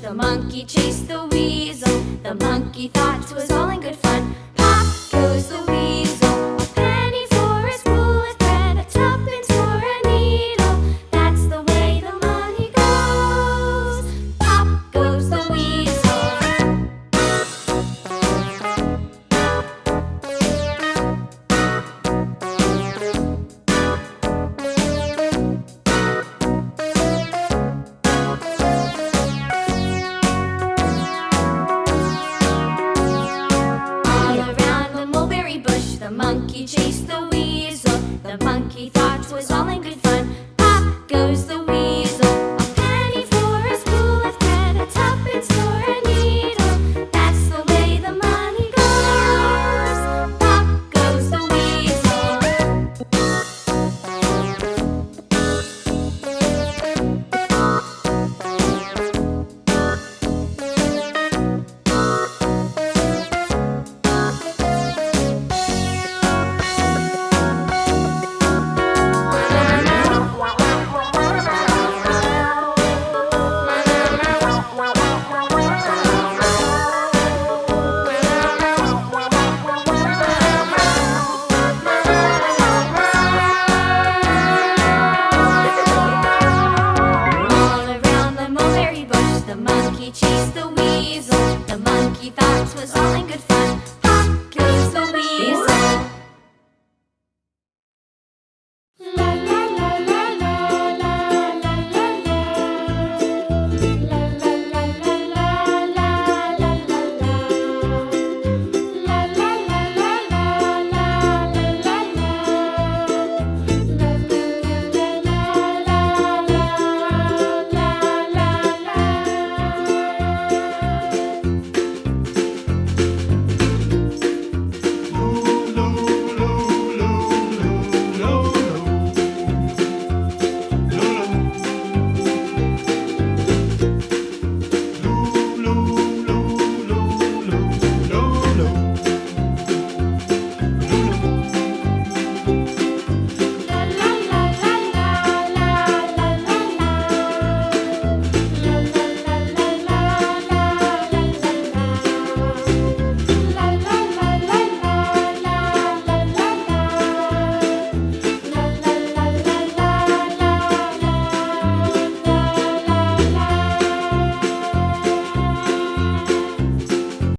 The monkey chased the weasel. The monkey thought 'twas all in good fun. Pop goes the weasel. A penny for a spool of thread, a tuppence for a needle. That's the way the money goes. Pop goes the weasel. The monkey chased the weasel. The monkey thought 'twas all in good fun.